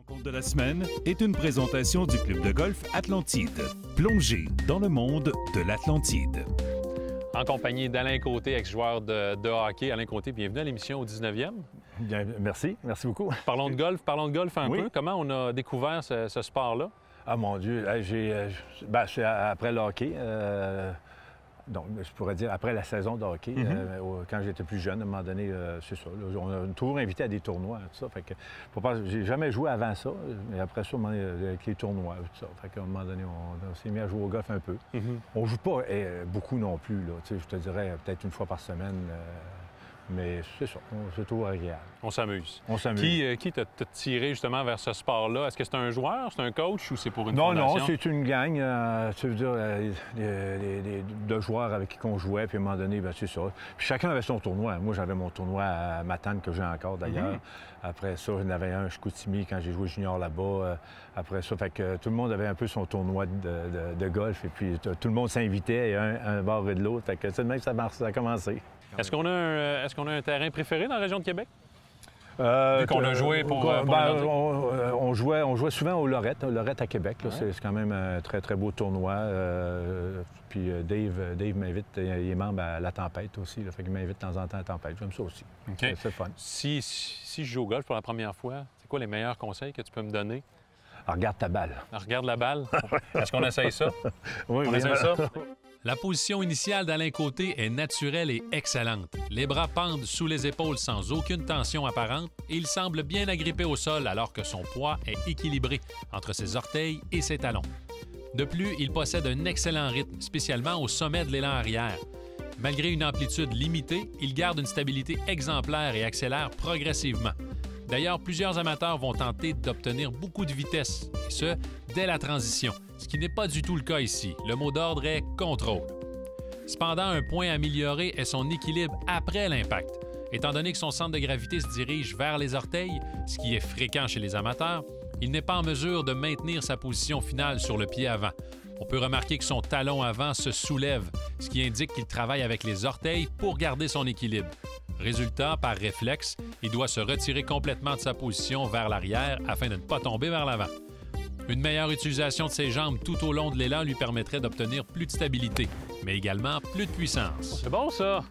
Rencontre de la semaine est une présentation du club de golf Atlantide. Plongez dans le monde de l'Atlantide. En compagnie d'Alain Côté, ex-joueur de hockey. Alain Côté, bienvenue à l'émission au 19e. Bien, merci beaucoup. Parlons de golf un peu. Comment on a découvert ce sport-là? Ah mon Dieu, c'est après le hockey. Donc, je pourrais dire après la saison de hockey, quand j'étais plus jeune, à un moment donné, c'est ça. Là, on a toujours invité à des tournois, tout ça. Fait que, j'ai jamais joué avant ça, mais après ça, avec les tournois, tout ça. Fait qu'à un moment donné, on s'est mis à jouer au golf un peu. On joue pas beaucoup non plus, là. Je te dirais peut-être une fois par semaine. Mais c'est ça, c'est toujours agréable. On s'amuse. On s'amuse. Qui t'a tiré justement vers ce sport-là? Est-ce que c'est un joueur, c'est un coach ou c'est pour une fondation? Non, c'est une gang, tu veux dire, de joueurs avec qui on jouait, puis à un moment donné, bien, c'est ça. Puis chacun avait son tournoi. Moi, j'avais mon tournoi à Matane que j'ai encore d'ailleurs. Après ça, j'en avais un à Chicoutimi quand j'ai joué junior là-bas. Après ça, fait que tout le monde avait un peu son tournoi de golf, et puis tout le monde s'invitait, un bord et de l'autre. Fait que c'est de même que ça a commencé. Est-ce qu'on a un terrain préféré dans la région de Québec? Vu qu'on a joué pour on jouait souvent au Lorette à Québec. Ouais. C'est quand même un très, très beau tournoi. Puis Dave m'invite, il est membre à La Tempête aussi. Là, fait qu'il m'invite de temps en temps à La Tempête. J'aime ça aussi. Okay. C'est fun. Si je joue au golf pour la première fois, c'est quoi les meilleurs conseils que tu peux me donner? Alors, regarde ta balle. Alors, regarde la balle. Est-ce qu'on essaye ça? Oui, on essaye ça? La position initiale d'Alain Côté est naturelle et excellente. Les bras pendent sous les épaules sans aucune tension apparente et il semble bien agrippé au sol alors que son poids est équilibré entre ses orteils et ses talons. De plus, il possède un excellent rythme, spécialement au sommet de l'élan arrière. Malgré une amplitude limitée, il garde une stabilité exemplaire et accélère progressivement. D'ailleurs, plusieurs amateurs vont tenter d'obtenir beaucoup de vitesse, et ce, dès la transition, ce qui n'est pas du tout le cas ici. Le mot d'ordre est « contrôle ». Cependant, un point à améliorer est son équilibre après l'impact. Étant donné que son centre de gravité se dirige vers les orteils, ce qui est fréquent chez les amateurs, il n'est pas en mesure de maintenir sa position finale sur le pied avant. On peut remarquer que son talon avant se soulève, ce qui indique qu'il travaille avec les orteils pour garder son équilibre. Résultat, par réflexe, il doit se retirer complètement de sa position vers l'arrière afin de ne pas tomber vers l'avant. Une meilleure utilisation de ses jambes tout au long de l'élan lui permettrait d'obtenir plus de stabilité, mais également plus de puissance. C'est bon, ça!